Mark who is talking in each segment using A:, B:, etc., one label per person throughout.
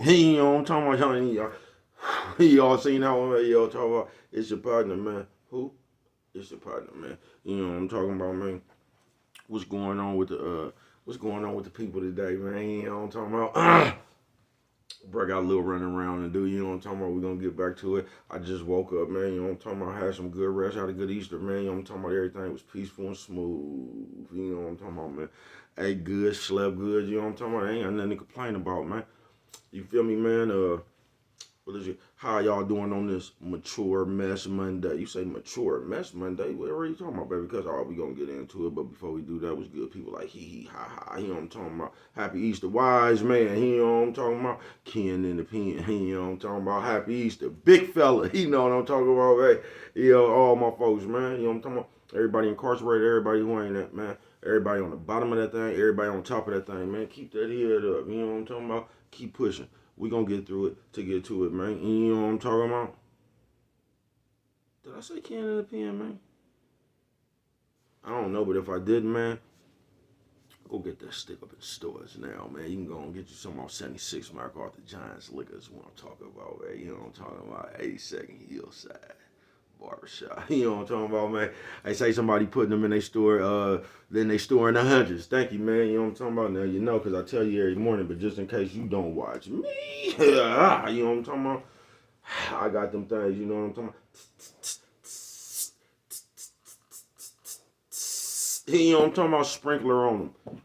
A: He, you know what I'm talking about? Y'all seen that one, man? Y'all talking about, it's your partner, man. Who? It's your partner, man. You know what I'm talking about, man. What's going on with the people today, man? You know what I'm talking about? Bro, I got a little running around to do, you know what I'm talking about? We're gonna get back to it. I just woke up, man, you know what I'm talking about? I had some good rest, had a good Easter, man. You know what I'm talking about? Everything was peaceful and smooth. You know what I'm talking about, man? Ate good, slept good, you know what I'm talking about? I ain't got nothing to complain about, man. You feel me, man? What is it? How y'all doing on this mature mess Monday? You say mature mess Monday? What are you talking about, baby? Because we gonna get into it, but before we do that, was good. People like hee hee ha ha. You know what I'm talking about? Happy Easter, wise man. You know what I'm talking about? Ken in the pen. You know what I'm talking about? Happy Easter, big fella. You know what I'm talking about, hey? You know all my folks, man. You know what I'm talking about? Everybody incarcerated, everybody who ain't that, man. Everybody on the bottom of that thing, everybody on top of that thing, man. Keep that head up. You know what I'm talking about? Keep pushing. We gonna get through it to get to it, man. You know what I'm talking about? Did I say can in the pen, man? I don't know, but if I didn't, man, go get that stick up in stores now, man. You can go and get you some on 76 Mark Arthur Giants liquors. What I'm talking about, man. You know what I'm talking about? 82nd Hillside Barbershop. You know what I'm talking about, man. I say somebody putting them in their store, then they store in the hundreds. Thank you, man. You know what I'm talking about? Now you know, cause I tell you every morning, but just in case you don't watch me, you know what I'm talking about? I got them things, you know what I'm talking about? You know what I'm talking about? Sprinkler on them.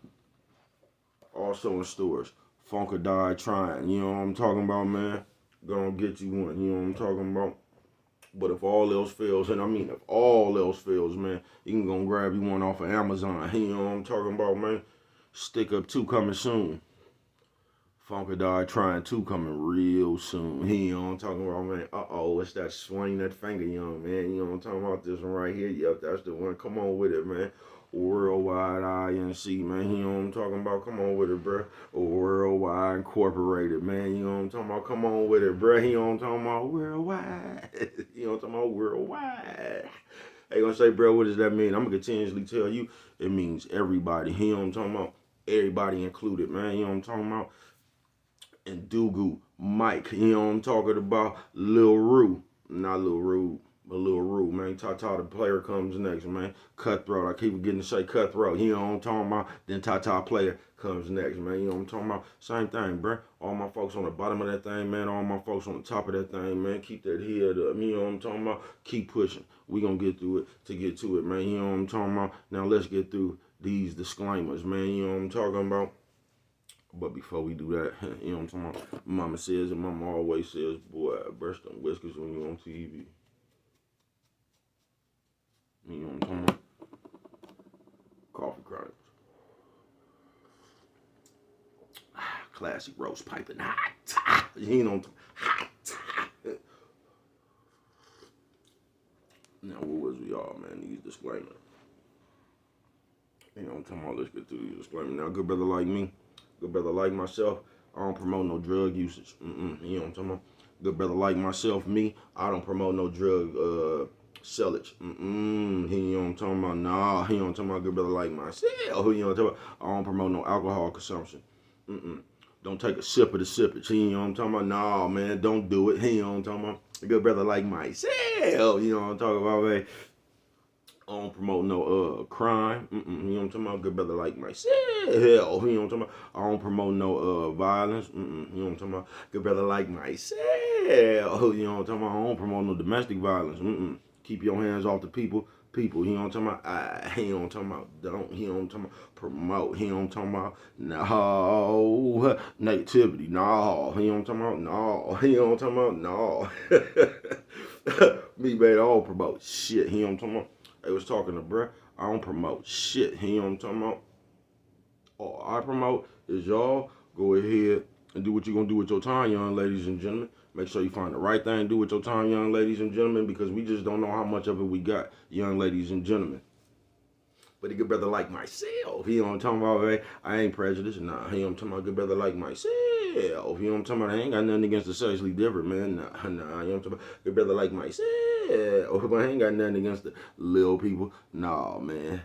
A: Also in stores. Funkadine trying. You know what I'm talking about, man? Gonna get you one. You know what I'm talking about? But if all else fails, and I mean if all else fails, man, you can go grab you one off of Amazon. You know what I'm talking about, man? Stick up 2 coming soon. Funkadine trying 2 coming real soon. You know what I'm talking about, man? Uh-oh, it's that swing that finger, young man. You know what I'm talking about? This one right here. Yep, that's the one. Come on with it, man. Worldwide INC, man. You know what I'm talking about? Come on with it, bro. Worldwide Incorporated, man. You know what I'm talking about? Come on with it, bro. You know what I'm talking about? Worldwide. You know what I'm talking about? Worldwide. They gonna say, bro, what does that mean? I'm gonna continuously tell you it means everybody. You know what I'm talking about? Everybody included, man. You know what I'm talking about? And Dugu, Mike, you know what I'm talking about? Lil Rue, not Lil Rue, but Lil Rue, man. Tata, the player comes next, man. Cutthroat, I keep forgetting to say Cutthroat, you know what I'm talking about? Then Tata player comes next, man. You know what I'm talking about? Same thing, bro. All my folks on the bottom of that thing, man. All my folks on the top of that thing, man. Keep that head up, you know what I'm talking about? Keep pushing. We gonna get through it to get to it, man. You know what I'm talking about? Now let's get through these disclaimers, man. You know what I'm talking about? But before we do that, you know what I'm talking about? Mama says, and mama always says, boy, brush them whiskers when you're on TV. You know what I'm talking about? Coffee Chronicles. Classic roast piping hot. You know what I'm talking hot. Now, what was we all, man? These disclaimers. You know what I'm talking about? Let's get through these disclaimers. Now, good brother like me, good brother like myself, I don't promote no drug usage. You know what I'm talking about? Good brother like myself, me, I don't promote no drug sellage. He you know what I'm talking about? Nah, he you know what I'm talking about? Good brother like myself. You know what I'm talking about? I don't promote no alcohol consumption. Don't take a sip of the sippage. You know what I'm talking about? Nah, man, don't do it. You know what I'm talking about? Good brother like myself. You know what I'm talking about, man? I don't promote no crime. You know what I'm talking about? Good brother like myself. You know what I'm talking about? I don't promote no violence. You know what I'm talking about? Good brother like myself. You know what I'm talking about? I don't promote no domestic violence. Keep your hands off the people. People, you know what I'm talking about? You know what I'm talking about? Don't, you know what I'm talking about? Promote, you know what I'm talking about? No. Negativity, no. You know what I'm talking about? No. You know what I'm talking about? No. Me, man, I don't promote shit. You know what I'm talking about? I was talking to bruh. I don't promote shit. You know what I'm talking about? All I promote is y'all go ahead and do what you're gonna do with your time, young ladies and gentlemen. Make sure you find the right thing to do with your time, young ladies and gentlemen, because we just don't know how much of it we got, young ladies and gentlemen. But a good brother like myself, you know what I'm talking about, right? I ain't prejudiced, nah. You know what I'm talking about? Good brother like myself, you know what I'm talking about? I ain't got nothing against the sexually different, man. Nah, you know what I'm talking about? Good brother like myself, but I ain't got nothing against the little people. Nah, man.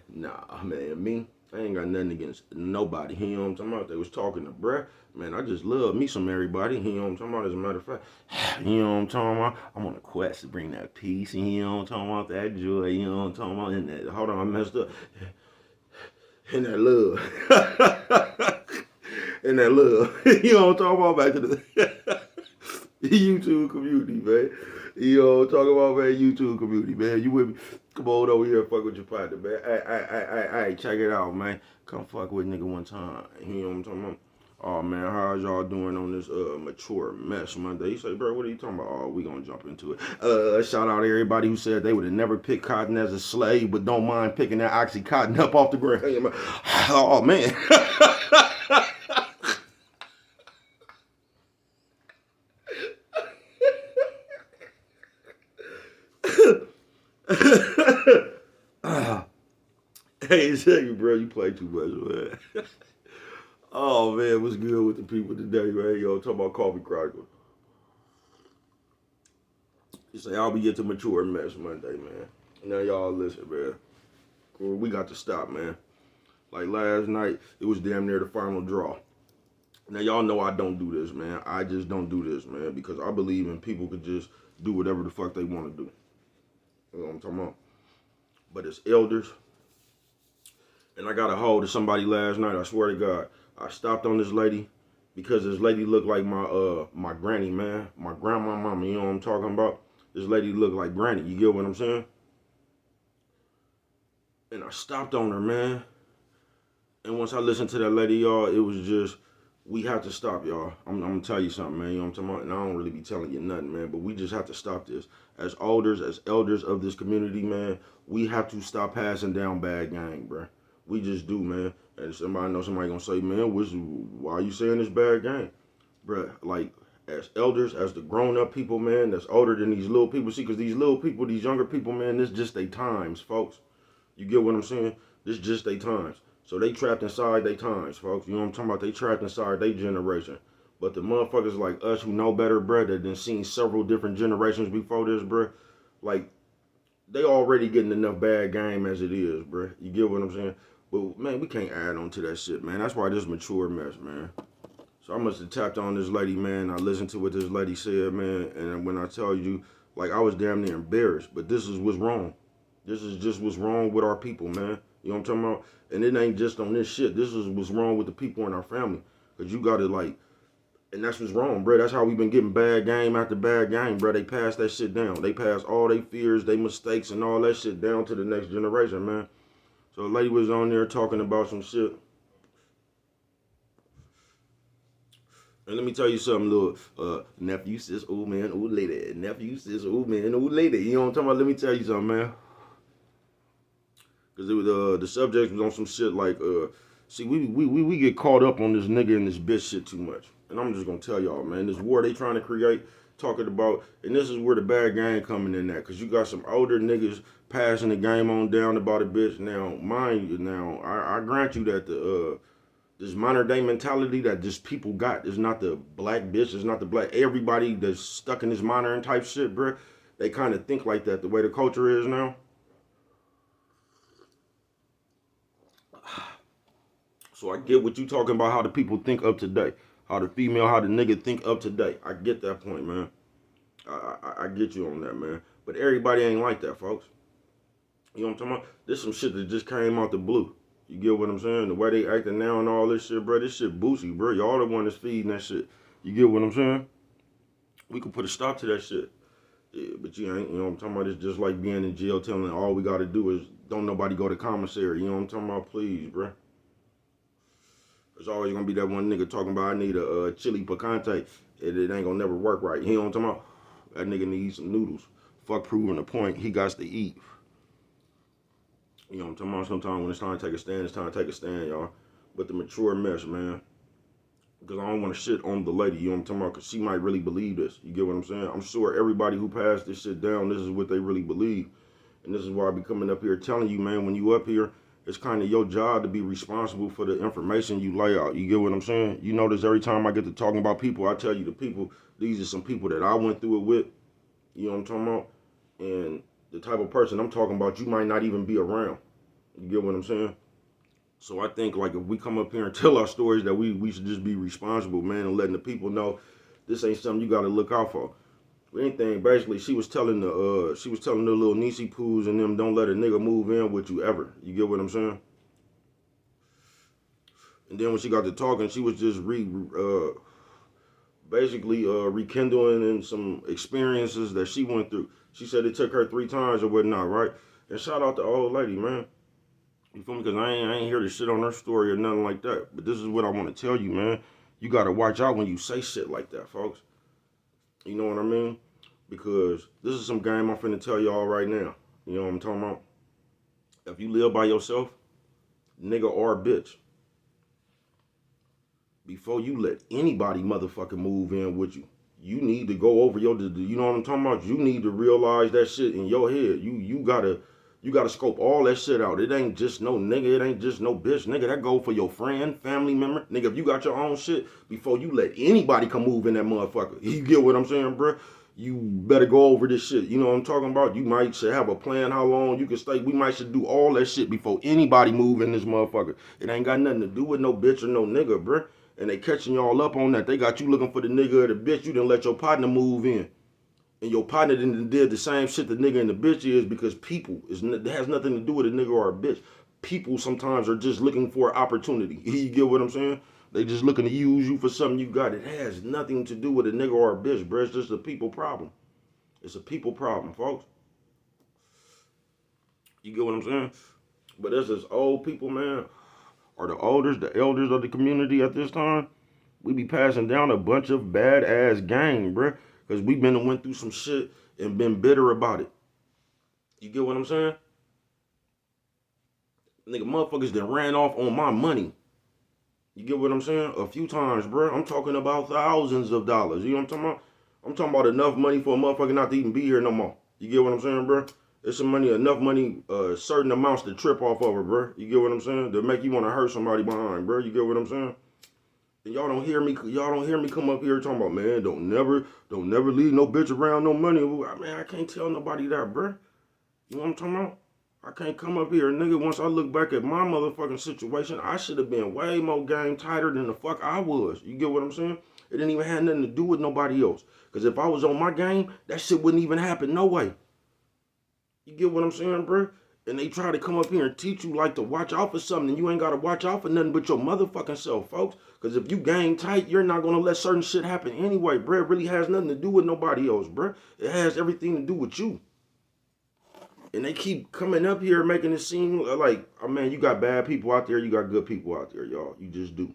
A: Me, I ain't got nothing against nobody. You know what I'm talking about? They was talking to bruh. Man, I just love me some everybody. You know what I'm talking about? As a matter of fact, you know what I'm talking about? I'm on a quest to bring that peace. And you know what I'm talking about? That joy. You know what I'm talking about? And that, hold on, I messed up. And that love. And that love. You know what I'm talking about? Back to the YouTube community, man. You know what I'm talking about, man? YouTube community, man. You with me? Come on over here and fuck with your partner, man. Hey, check it out, man. Come fuck with nigga one time. You know what I'm talking about? Oh, man, how's y'all doing on this mature mess Monday? You say, bro, what are you talking about? Oh, we gonna jump into it. Shout out to everybody who said they would have never picked cotton as a slave, but don't mind picking that oxycontin up off the ground. Oh, man. Hey, tell you, bro, you play too much, man. Oh, man, what's good with the people today, man? Yo, talk about Coffee Chronicles. You say, I'll be get to mature mess Monday, man. Now, y'all listen, man. We got to stop, man. Like last night, it was damn near the final draw. Now, y'all know I don't do this, man. I just don't do this, man, because I believe in people could just do whatever the fuck they want to do. You know what I'm talking about? But it's elders. And I got a hold of somebody last night, I swear to God. I stopped on this lady because this lady looked like my granny, man. My grandma mama, you know what I'm talking about? This lady looked like granny, you get what I'm saying? And I stopped on her, man. And once I listened to that lady, y'all, it was just, we have to stop, y'all. I'm gonna tell you something, man. You know what I'm talking about? And I don't really be telling you nothing, man. But we just have to stop this. As elders of this community, man, we have to stop passing down bad gang, bro. We just do, man. And somebody gonna say, man, why are you saying this bad gang? Bruh, like, as elders, as the grown-up people, man, that's older than these little people. See, because these little people, these younger people, man, this just they times, folks. You get what I'm saying? This just they times. So they trapped inside they times, folks. You know what I'm talking about? They trapped inside their generation. But the motherfuckers like us who know better, bruh, that done seen several different generations before this, bruh, like, they already getting enough bad game as it is, bruh. You get what I'm saying? But, man, we can't add on to that shit, man. That's why this mature mess, man. So I must have tapped on this lady, man. I listened to what this lady said, man. And when I tell you, like, I was damn near embarrassed. But this is what's wrong. This is just what's wrong with our people, man. You know what I'm talking about? And it ain't just on this shit. This is what's wrong with the people in our family. Because you got to, like, and that's what's wrong, bro. That's how we been getting bad game after bad game, bro. They pass that shit down. They pass all their fears, their mistakes, and all that shit down to the next generation, man. So a lady was on there talking about some shit. And let me tell you something, little nephew, sis, old man, old lady. Nephew, sis, old man, old lady. You know what I'm talking about? Let me tell you something, man. Because it was, the subject was on some shit like, see, we get caught up on this nigga and this bitch shit too much. And I'm just going to tell y'all, man, this war they trying to create, talking about, and this is where the bad game coming in at. Because you got some older niggas passing the game on down about a bitch. Now, mind you, now, I grant you that this modern day mentality that just people got is not the black bitch, it's not the black, everybody that's stuck in this modern type shit, bruh. They kind of think like that, the way the culture is now. So I get what you talking about, how the people think of today. How the female, how the nigga think of today. I get that point, man. I get you on that, man. But everybody ain't like that, folks. You know what I'm talking about? This some shit that just came out the blue. You get what I'm saying? The way they acting now and all this shit, bro. This shit boozy, bro. Y'all the one that's feeding that shit. You get what I'm saying? We can put a stop to that shit. Yeah, but you ain't, you know what I'm talking about? It's just like being in jail telling all we got to do is don't nobody go to commissary. You know what I'm talking about? Please, bro. There's always going to be that one nigga talking about I need a chili picante. It ain't going to never work right. You know what I'm talking about? That nigga needs some noodles. Fuck proving the point. He got to eat. You know what I'm talking about? Sometimes when it's time to take a stand, it's time to take a stand, y'all. But the mature mess, man. Because I don't want to shit on the lady, you know what I'm talking about? Because she might really believe this. You get what I'm saying? I'm sure everybody who passed this shit down, this is what they really believe. And this is why I be coming up here telling you, man, when you up here, it's kind of your job to be responsible for the information you lay out. You get what I'm saying? You notice every time I get to talking about people, I tell you the people, these are some people that I went through it with. You know what I'm talking about? And the type of person I'm talking about, you might not even be around. You get what I'm saying? So I think like if we come up here and tell our stories that we should just be responsible, man, and letting the people know this ain't something you gotta look out for. Anything, basically, she was telling the little Niecy Poos and them, don't let a nigga move in with you ever. You get what I'm saying? And then when she got to talking, she was just basically rekindling in some experiences that she went through. She said it took her 3 times or whatnot, right? And shout out to old lady, man. You feel me? Because I ain't here to shit on her story or nothing like that. But this is what I want to tell you, man. You got to watch out when you say shit like that, folks. You know what I mean? Because this is some game I'm finna tell y'all right now. You know what I'm talking about? If you live by yourself, nigga or bitch, before you let anybody motherfucking move in with you, you need to go over you know what I'm talking about? You need to realize that shit in your head. You gotta scope all that shit out. It ain't just no nigga, it ain't just no bitch. Nigga, that go for your friend, family member. Nigga, if you got your own shit, before you let anybody come move in that motherfucker. You get what I'm saying, bro? You better go over this shit. You know what I'm talking about? You might should have a plan how long you can stay. We might should do all that shit before anybody move in this motherfucker. It ain't got nothing to do with no bitch or no nigga, bro. And they catching y'all up on that. They got you looking for the nigga or the bitch. You didn't let your partner move in. And your partner did the same shit the nigga and the bitch is because it has nothing to do with a nigga or a bitch. People sometimes are just looking for opportunity. You get what I'm saying? They just looking to use you for something you got. It has nothing to do with a nigga or a bitch, bro. It's just a people problem. It's a people problem, folks. You get what I'm saying? But there's this old people, man, or the elders of the community at this time. We be passing down a bunch of badass game, bruh. Because we been and went through some shit and been bitter about it. You get what I'm saying? Nigga, motherfuckers that ran off on my money. You get what I'm saying? A few times, bruh. I'm talking about thousands of dollars. You know what I'm talking about? I'm talking about enough money for a motherfucker not to even be here no more. You get what I'm saying, bruh? It's some money, enough money, certain amounts to trip off of it, bruh. You get what I'm saying? To make you want to hurt somebody behind, bruh. You get what I'm saying? And y'all don't hear me come up here talking about, man, don't never leave no bitch around no money. I mean, I can't tell nobody that, bruh. You know what I'm talking about? I can't come up here, nigga. Once I look back at my motherfucking situation, I should have been way more game tighter than the fuck I was. You get what I'm saying? It didn't even have nothing to do with nobody else. Because if I was on my game, that shit wouldn't even happen no way. You get what I'm saying, bro? And they try to come up here and teach you like to watch out for something, and you ain't gotta watch out for nothing but your motherfucking self, folks. Cause if you gang tight, you're not gonna let certain shit happen anyway, bro. It really has nothing to do with nobody else, bro. It has everything to do with you. And they keep coming up here making it seem like, oh man, you got bad people out there, you got good people out there, y'all. You just do.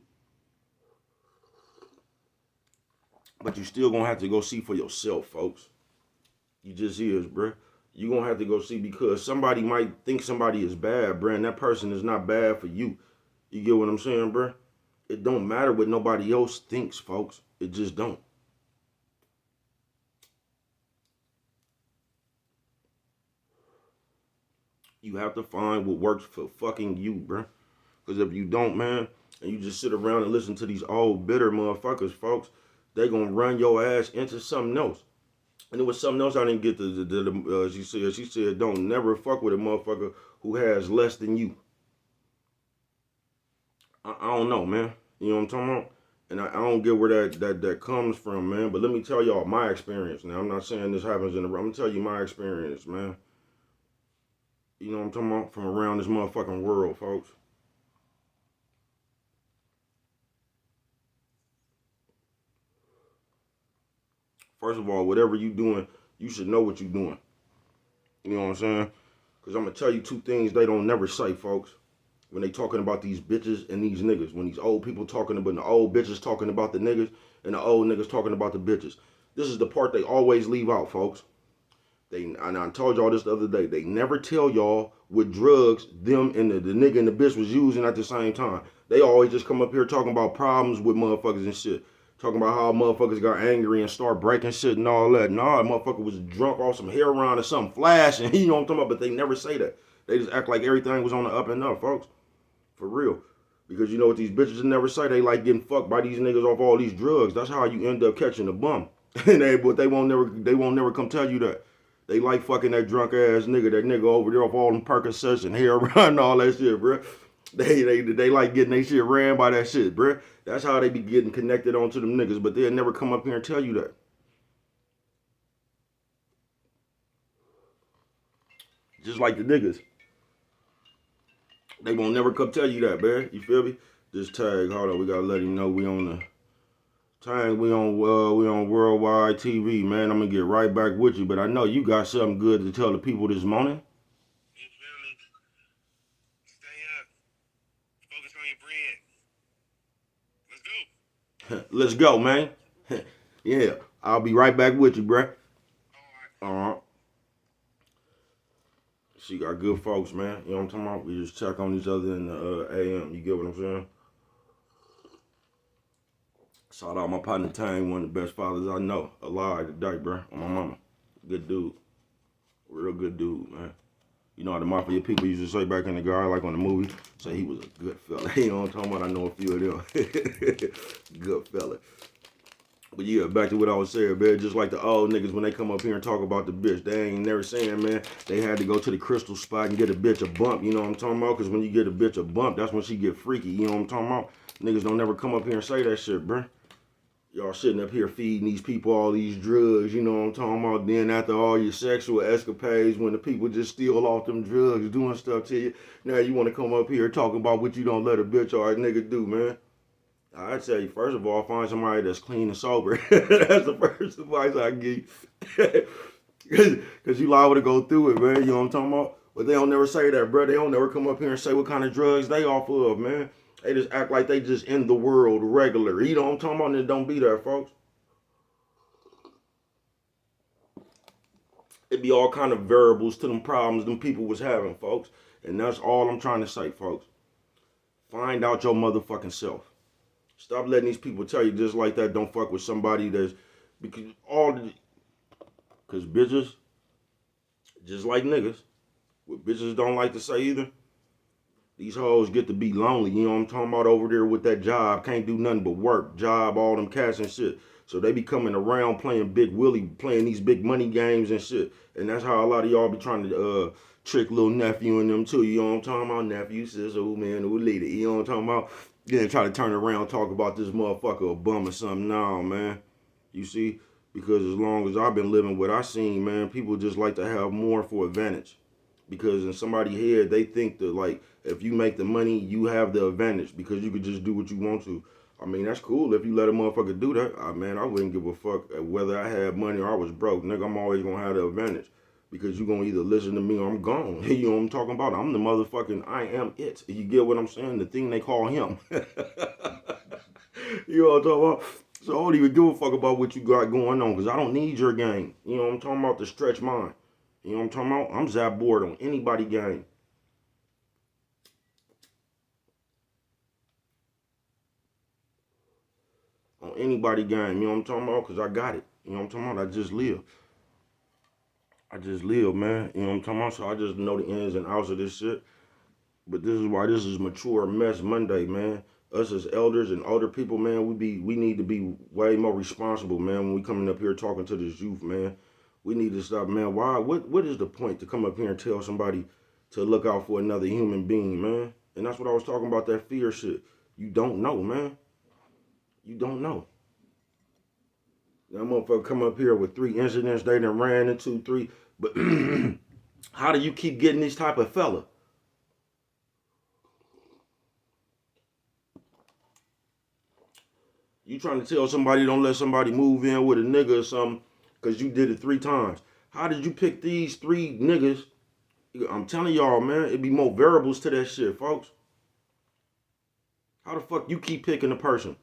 A: But you still gonna have to go see for yourself, folks. You just is, bro. You gonna have to go see because somebody might think somebody is bad, bro, and that person is not bad for you. You get what I'm saying, bro? It don't matter what nobody else thinks, folks. It just don't. You have to find what works for fucking you, bro. Because if you don't, man, and you just sit around and listen to these old bitter motherfuckers, folks, they gonna run your ass into something else. And it was something else I didn't get to. She said, don't never fuck with a motherfucker who has less than you. I don't know, man. You know what I'm talking about? And I don't get where that comes from, man. But let me tell y'all my experience. Now, I'm not saying this happens in the. I'm gonna tell you my experience, man. You know what I'm talking about? From around this motherfucking world, folks. First of all, whatever you doing, you should know what you doing. You know what I'm saying? Because I'm gonna tell you 2 things they don't never say, folks. When they talking about these bitches and these niggas. When these old people talking about the old bitches talking about the niggas and the old niggas talking about the bitches. This is the part they always leave out, folks. And I told y'all this the other day. They never tell y'all what drugs them and the nigga and the bitch was using at the same time. They always just come up here talking about problems with motherfuckers and shit. Talking about how motherfuckers got angry and start breaking shit and all that. Nah, motherfucker was drunk off some heroin or something flashing. You know what I'm talking about? But they never say that. They just act like everything was on the up and up, folks. For real. Because you know what these bitches never say? They like getting fucked by these niggas off all these drugs. That's how you end up catching a bum. But they won't never come tell you that. They like fucking that drunk ass nigga, that nigga over there off all them Percocets and heroin and all that shit, bro. They like getting their shit ran by that shit, bruh. That's how they be getting connected onto them niggas, but they'll never come up here and tell you that. Just like the niggas. They won't never come tell you that, bruh. You feel me? This tag, hold on, we gotta let him know we on the tag, we on worldwide TV, man. I'm gonna get right back with you, but I know you got something good to tell the people this morning.
B: You feel me? Stay up. Focus on your bread. Let's go.
A: Let's go, man. Yeah, I'll be right back with you, bruh.
B: All
A: Uh-huh. She got good folks, man. You know what I'm talking about? We just check on each other in the AM. You get what I'm saying? Shout out my partner Tang, one of the best fathers I know. Alive today, bro. On my mama. Good dude. Real good dude, man. You know how the mafia people used to say back in the guard, like on the movie? Say he was a good fella. You know what I'm talking about? I know a few of them. Good fella. But yeah, back to what I was saying, man. Just like the old niggas when they come up here and talk about the bitch, they ain't never saying, man, they had to go to the crystal spot and get a bitch a bump. You know what I'm talking about? Because when you get a bitch a bump, that's when she get freaky. You know what I'm talking about? Niggas don't never come up here and say that shit, bruh. Y'all sitting up here feeding these people all these drugs, you know what I'm talking about? Then after all your sexual escapades, when the people just steal off them drugs, doing stuff to you, now you want to come up here talking about what you don't let a bitch or a nigga do, man. I'd tell you, first of all, find somebody that's clean and sober. That's the first advice I give you. Because you liable to go through it, man. You know what I'm talking about? But they don't never say that, bro. They don't never come up here and say what kind of drugs they off of, man. They just act like they just in the world regular. You know what I'm talking about? And it don't be there, folks. It be all kind of variables to them problems them people was having, folks. And that's all I'm trying to say, folks. Find out your motherfucking self. Stop letting these people tell you just like that. Don't fuck with somebody that's because bitches, just like niggas, what bitches don't like to say either. These hoes get to be lonely. You know what I'm talking about over there with that job. Can't do nothing but work, job, all them cats and shit. So they be coming around playing Big Willie, playing these big money games and shit. And that's how a lot of y'all be trying to trick little nephew and them too. You know what I'm talking about? Nephew, sis, old man, old lady. You know what I'm talking about? Then try to turn around and talk about this motherfucker a bum or something. No, man. You see? Because as long as I've been living what I seen, man, people just like to have more for advantage. Because in somebody's head, they think that, like, if you make the money, you have the advantage because you could just do what you want to. I mean, that's cool if you let a motherfucker do that. Man, I wouldn't give a fuck whether I had money or I was broke. Nigga, I'm always going to have the advantage because you going to either listen to me or I'm gone. You know what I'm talking about? I'm the motherfucking I am it. You get what I'm saying? The thing they call him. You know what I'm talking about? So I don't even give a fuck about what you got going on because I don't need your game. You know what I'm talking about? To stretch mine. You know what I'm talking about? I'm zap bored on anybody game. On anybody game. You know what I'm talking about? Because I got it. You know what I'm talking about? I just live. I just live, man. You know what I'm talking about? So I just know the ins and outs of this shit. But this is why this is Mature Mess Monday, man. Us as elders and older people, man, we need to be way more responsible, man, when we coming up here talking to this youth, man. We need to stop, man. Why? What is the point to come up here and tell somebody to look out for another human being, man? And that's what I was talking about, that fear shit. You don't know, man. You don't know. That motherfucker come up here with 3 incidents they done ran into, three. But how do you keep getting this type of fella? You trying to tell somebody don't let somebody move in with a nigga or something because you did it 3 times. How did you pick these 3 niggas? I'm telling y'all, man, it be more variables to that shit, folks. How the fuck you keep picking a person?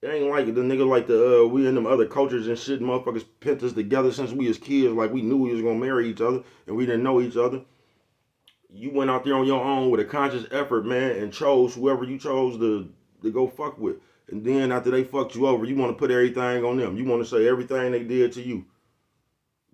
A: It ain't like the nigga like we in them other cultures and shit, motherfuckers pent us together since we was kids, like we knew we was gonna marry each other and we didn't know each other. You went out there on your own with a conscious effort, man, and chose whoever you chose to go fuck with. And then after they fucked you over, you want to put everything on them. You want to say everything they did to you.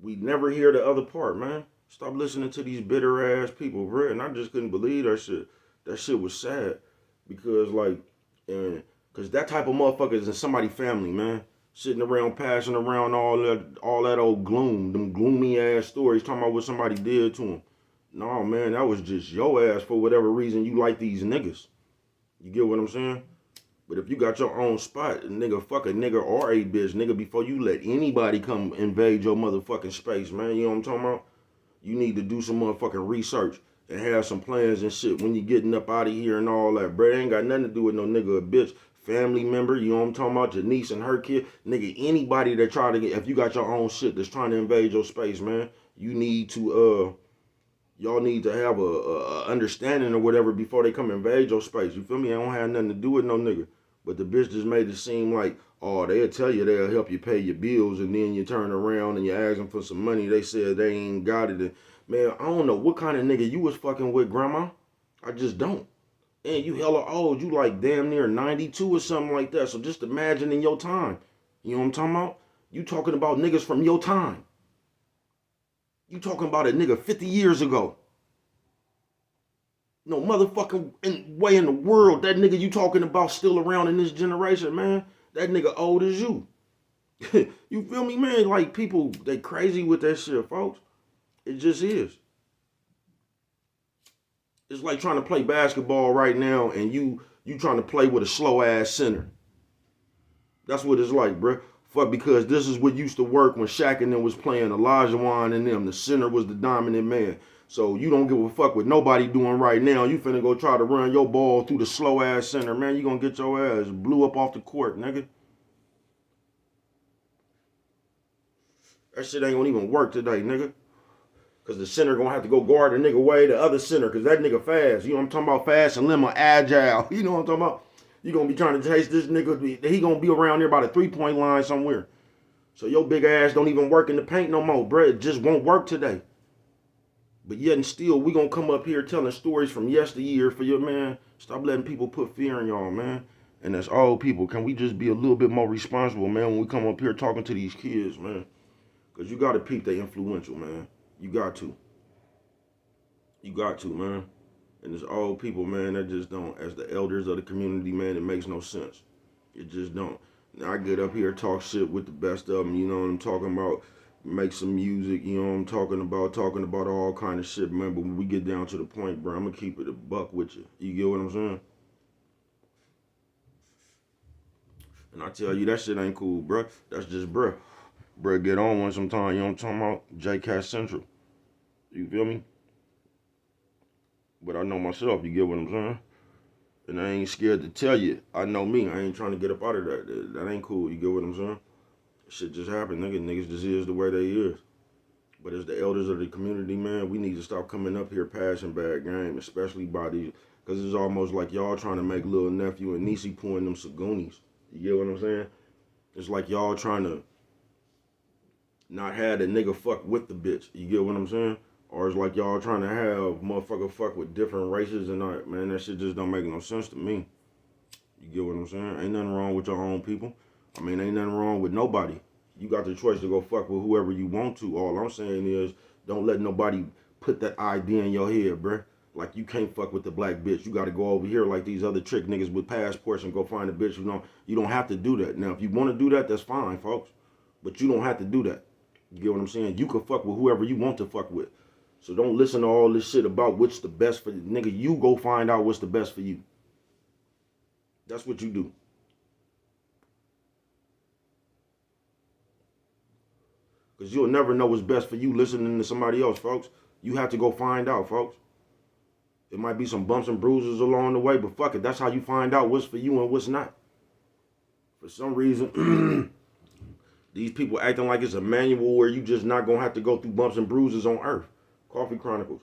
A: We never hear the other part, man. Stop listening to these bitter ass people, bro. And I just couldn't believe that shit. That shit was sad because like, and because that type of motherfucker is in somebody's family, man. Sitting around, passing around all that old gloom, them gloomy ass stories, talking about what somebody did to him. No, man, that was just your ass for whatever reason you like these niggas. You get what I'm saying? But if you got your own spot, nigga, fuck a nigga or a bitch, nigga, before you let anybody come invade your motherfucking space, man. You know what I'm talking about? You need to do some motherfucking research and have some plans and shit when you getting up out of here and all that, bro. It ain't got nothing to do with no nigga or bitch. Family member, you know what I'm talking about? Your niece and her kid. Nigga, anybody that try to get, if you got your own shit that's trying to invade your space, man, you need to, y'all need to have a understanding or whatever before they come invade your space. You feel me? I don't have nothing to do with no nigga. But the bitch just made it seem like, oh, they'll tell you they'll help you pay your bills, and then you turn around and you ask them for some money. They said they ain't got it. And, man, I don't know what kind of nigga you was fucking with, grandma. I just don't. And you hella old. You like damn near 92 or something like that. So just imagine in your time. You know what I'm talking about? You talking about niggas from your time. You talking about a nigga 50 years ago. No motherfucking way in the world that nigga you talking about still around in this generation, man. That nigga old as you. You feel me, man? Like people, they crazy with that shit, folks. It just is. It's like trying to play basketball right now and you trying to play with a slow ass center. That's what it's like, bruh. Fuck, because this is what used to work when Shaq and them was playing Olajuwon and them. The center was the dominant man. So you don't give a fuck what nobody doing right now. You finna go try to run your ball through the slow ass center, man. You gonna get your ass blew up off the court, nigga. That shit ain't gonna even work today, nigga. Cause the center gonna have to go guard the nigga way the other center, cause that nigga fast. You know what I'm talking about? Fast and limber, agile. You know what I'm talking about? You gonna be trying to chase this nigga. He gonna be around there by the 3-point line somewhere. So your big ass don't even work in the paint no more, bruh. It just won't work today. But yet and still, we gonna come up here telling stories from yesteryear for your man. Stop letting people put fear in y'all, man. And as old people, can we just be a little bit more responsible, man, when we come up here talking to these kids, man? Because you got to peep they influential, man. You got to. You got to, man. And as old people, man, that just don't. As the elders of the community, man, it makes no sense. It just don't. Now, I get up here, talk shit with the best of them, you know what I'm talking about? Make some music, you know what I'm talking about all kind of shit, man. But when we get down to the point, bro, I'm going to keep it a buck with you. You get what I'm saying? And I tell you, that shit ain't cool, bro. That's just bro. Bro, get on one sometime, you know what I'm talking about? J-Cat Central. You feel me? But I know myself, you get what I'm saying? And I ain't scared to tell you. I know me. I ain't trying to get up out of that. That ain't cool. You get what I'm saying? Shit just happened, nigga. Niggas just is the way they is. But as the elders of the community, man, we need to stop coming up here passing bad game, especially by these, because it's almost like y'all trying to make little nephew and niecey pulling them Sagoonies. You get what I'm saying? It's like y'all trying to not have the nigga fuck with the bitch. You get what I'm saying? Or it's like y'all trying to have motherfucker fuck with different races and all. Man, that shit just don't make no sense to me. You get what I'm saying? Ain't nothing wrong with your own people. I mean, ain't nothing wrong with nobody. You got the choice to go fuck with whoever you want to. All I'm saying is, don't let nobody put that idea in your head, bruh. Like, you can't fuck with the black bitch. You got to go over here like these other trick niggas with passports and go find a bitch. You don't have to do that. Now, if you want to do that, that's fine, folks. But you don't have to do that. You get what I'm saying? You can fuck with whoever you want to fuck with. So don't listen to all this shit about what's the best for you. Nigga, you go find out what's the best for you. That's what you do. Because you'll never know what's best for you listening to somebody else, folks. You have to go find out, folks. It might be some bumps and bruises along the way, but fuck it. That's how you find out what's for you and what's not. For some reason, these people acting like it's a manual where you just not going to have to go through bumps and bruises on earth. Coffee Chronicles.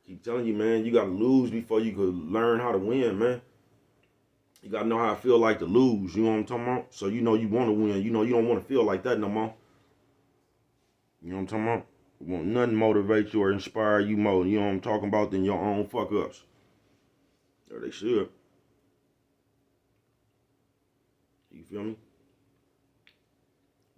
A: Keep telling you, man, you got to lose before you could learn how to win, man. You got to know how I feel like to lose. You know what I'm talking about? So you know you want to win. You know you don't want to feel like that no more. You know what I'm talking about? Won't nothing motivate you or inspire you more, you know what I'm talking about, than your own fuck-ups. Or they should. You feel me?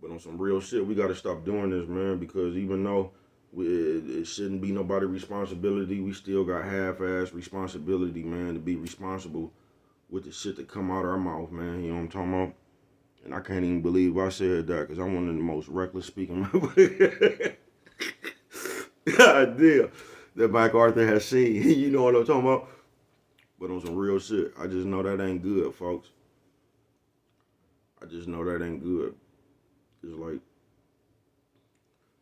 A: But on some real shit, we got to stop doing this, man, because even though it shouldn't be nobody's responsibility, we still got half-ass responsibility, man, to be responsible with the shit that come out of our mouth, man. You know what I'm talking about? And I can't even believe I said that because I'm one of the most reckless speaking. Idea that Mike Arthur has seen. You know what I'm talking about? But on some real shit, I just know that ain't good, folks. I just know that ain't good. It's like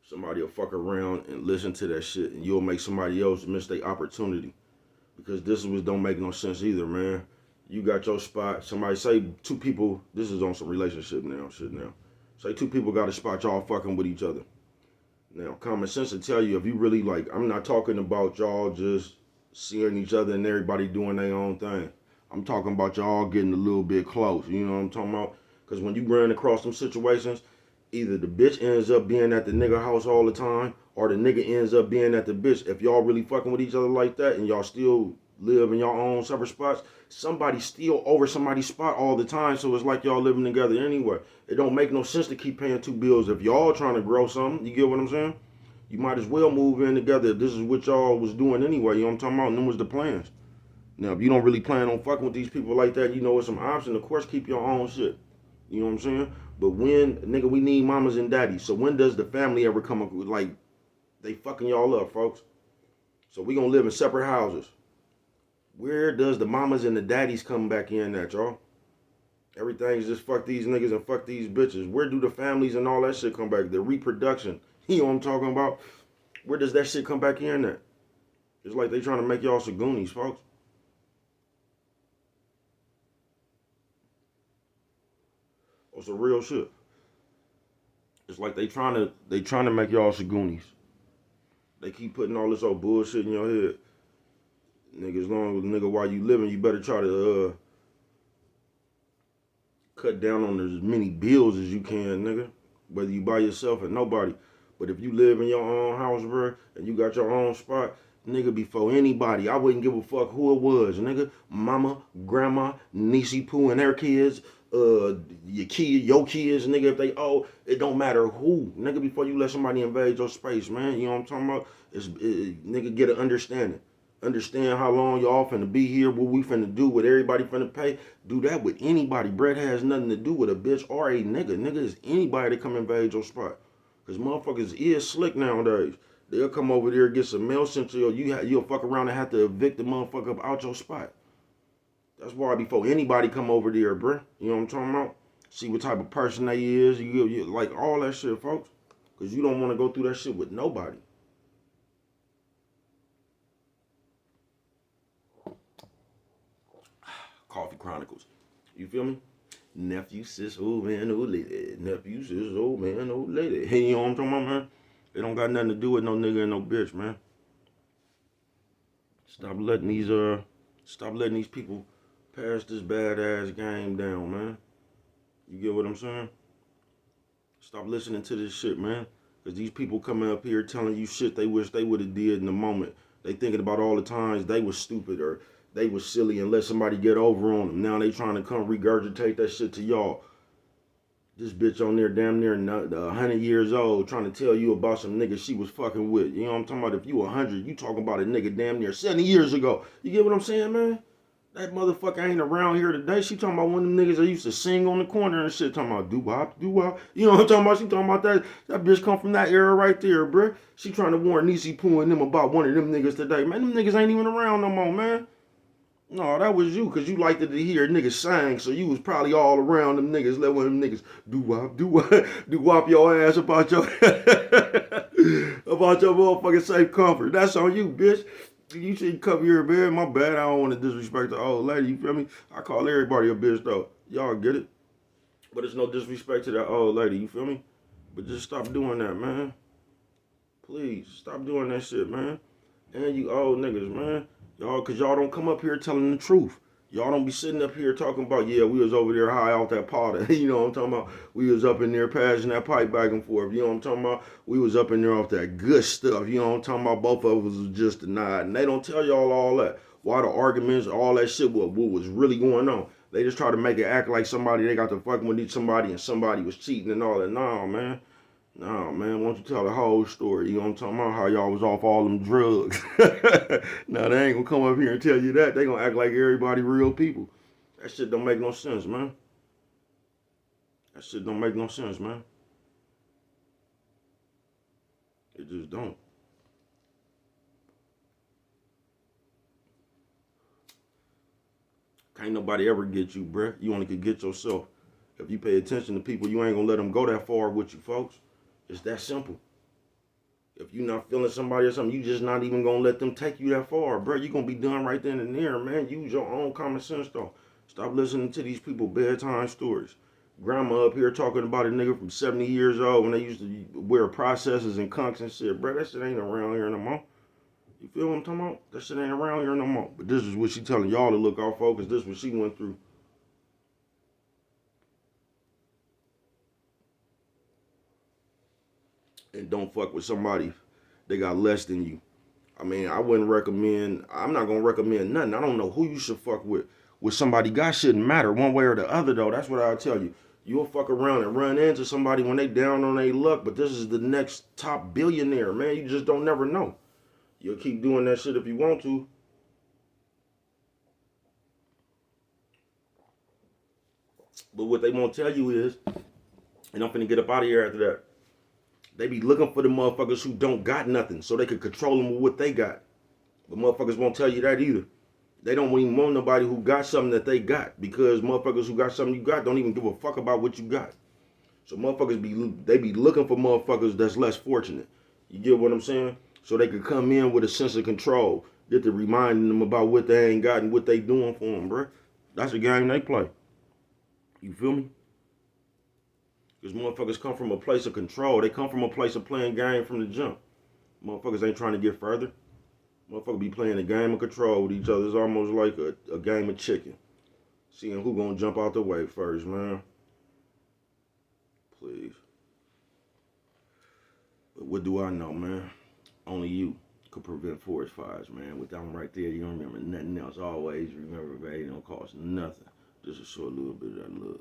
A: somebody will fuck around and listen to that shit, and you'll make somebody else miss their opportunity. Because this is what don't make no sense either, man. You got your spot. Somebody say two people. This is on some relationship now, shit now. Say two people got a spot, y'all fucking with each other. Now, common sense will tell you if you really like. I'm not talking about y'all just seeing each other and everybody doing their own thing. I'm talking about y'all getting a little bit close. You know what I'm talking about? Because when you run across some situations, either the bitch ends up being at the nigga house all the time, or the nigga ends up being at the bitch. If y'all really fucking with each other like that, and y'all still live in your own separate spots, somebody steal over somebody's spot all the time. So it's like y'all living together anyway. It don't make no sense to keep paying two bills if y'all trying to grow something. You get what I'm saying? You might as well move in together if this is what y'all was doing anyway. You know what I'm talking about? And them was the plans. Now, if you don't really plan on fucking with these people like that, you know it's some option. Of course, keep your own shit. You know what I'm saying? But when, nigga, we need mamas and daddies. So when does the family ever come up with, like, they fucking y'all up, folks? So we gonna live in separate houses. Where does the mamas and the daddies come back in at, y'all? Everything's just fuck these niggas and fuck these bitches. Where do the families and all that shit come back? The reproduction. You know what I'm talking about? Where does that shit come back in at? It's like they trying to make y'all some Goonies, folks. Oh, some real shit. It's like they trying to make y'all some Goonies. They keep putting all this old bullshit in your head. Nigga, as long as nigga while you living, you better try to cut down on as many bills as you can, nigga. Whether you by yourself or nobody. But if you live in your own house, bro, and you got your own spot, nigga, before anybody, I wouldn't give a fuck who it was, nigga. Mama, grandma, niecey poo and their kids, your kids, nigga, if they it don't matter who, nigga, before you let somebody invade your space, man. You know what I'm talking about? Nigga, get an understanding. Understand how long y'all finna be here, what we finna do, what everybody finna pay. Do that with anybody. Bread has nothing to do with a bitch or a nigga. Nigga is anybody that come invade your spot. Because motherfuckers is slick nowadays. They'll come over there and get some mail sent to you. You'll fuck around and have to evict the motherfucker up out your spot. That's why before anybody come over there, bruh. You know what I'm talking about? See what type of person they is. You like all that shit, folks. Because you don't want to go through that shit with nobody. Coffee Chronicles. You feel me? Nephew, sis, old man, old lady. Nephew, sis, old man, old lady. Hey, you know what I'm talking about, man? It don't got nothing to do with no nigga and no bitch, man. Stop letting these people pass this badass game down, man. You get what I'm saying? Stop listening to this shit, man. Because these people coming up here telling you shit they wish they would have did in the moment. They thinking about all the times they was stupid or they was silly and let somebody get over on them. Now they trying to come regurgitate that shit to y'all. This bitch on there damn near 100 years old trying to tell you about some nigga she was fucking with. You know what I'm talking about? If you 100, you talking about a nigga damn near 70 years ago. You get what I'm saying, man? That motherfucker ain't around here today. She talking about one of them niggas that used to sing on the corner and shit. Talking about doo-wop, doo-wop. You know what I'm talking about? She talking about that. That bitch come from that era right there, bruh. She trying to warn Niecy Poo and them about one of them niggas today. Man, them niggas ain't even around no more, man. No, that was you, because you liked to hear niggas sing, so you was probably all around them niggas. Let one of them niggas doo-wop, doo-wop, doo-wop your ass about your, about your motherfucking safe comfort. That's on you, bitch. You should come here, man. My bad. I don't want to disrespect the old lady. You feel me? I call everybody a bitch, though. Y'all get it? But it's no disrespect to that old lady. You feel me? But just stop doing that, man. Please, stop doing that shit, man. And you old niggas, man. Y'all, because y'all don't come up here telling the truth. Y'all don't be sitting up here talking about, yeah, we was over there high off that pot. You know what I'm talking about? We was up in there passing that pipe back and forth. You know what I'm talking about? We was up in there off that good stuff. You know what I'm talking about? Both of us was just a nod. And they don't tell y'all all that. Why the arguments, all that shit, what was really going on. They just try to make it act like somebody, they got to fucking with somebody and somebody was cheating and all that. No, man. No, man, why don't you tell the whole story? You know what I'm talking about? How y'all was off all them drugs. Now, they ain't gonna come up here and tell you that. They gonna act like everybody real people. That shit don't make no sense, man. That shit don't make no sense, man. It just don't. Can't nobody ever get you, bruh. You only could get yourself. If you pay attention to people, you ain't gonna let them go that far with you, folks. It's that simple. If you not feeling somebody or something, you just not even gonna let them take you that far, bruh. You gonna be done right then and there, man. Use your own common sense, though. Stop listening to these people bedtime stories. Grandma up here talking about a nigga from 70 years old when they used to wear processors and conks and shit, bruh. That shit ain't around here no more. You feel what I'm talking about? That shit ain't around here no more. But this is what she telling y'all to look out for, because this is what she went through. And don't fuck with somebody that got less than you. I mean, I wouldn't recommend, I'm not going to recommend nothing. I don't know who you should fuck with. With somebody, God shouldn't matter one way or the other, though. That's what I'll tell you. You'll fuck around and run into somebody when they down on their luck, but this is the next top billionaire, man. You just don't never know. You'll keep doing that shit if you want to. But what they won't tell you is, and I'm finna get up out of here after that, they be looking for the motherfuckers who don't got nothing so they can control them with what they got. But motherfuckers won't tell you that either. They don't even want nobody who got something that they got, because motherfuckers who got something you got don't even give a fuck about what you got. So motherfuckers be looking for motherfuckers that's less fortunate. You get what I'm saying? So they could come in with a sense of control, get to reminding them about what they ain't got and what they doing for them, bruh. That's a game they play. You feel me? Because motherfuckers come from a place of control. They come from a place of playing game from the jump. Motherfuckers ain't trying to get further. Motherfuckers be playing a game of control with each other. It's almost like a game of chicken. Seeing who gonna jump out the way first, man. Please. But what do I know, man? Only you could prevent forest fires, man. With them right there, you don't remember nothing else. Always remember, baby, it don't cost nothing. Just a short little bit of that love.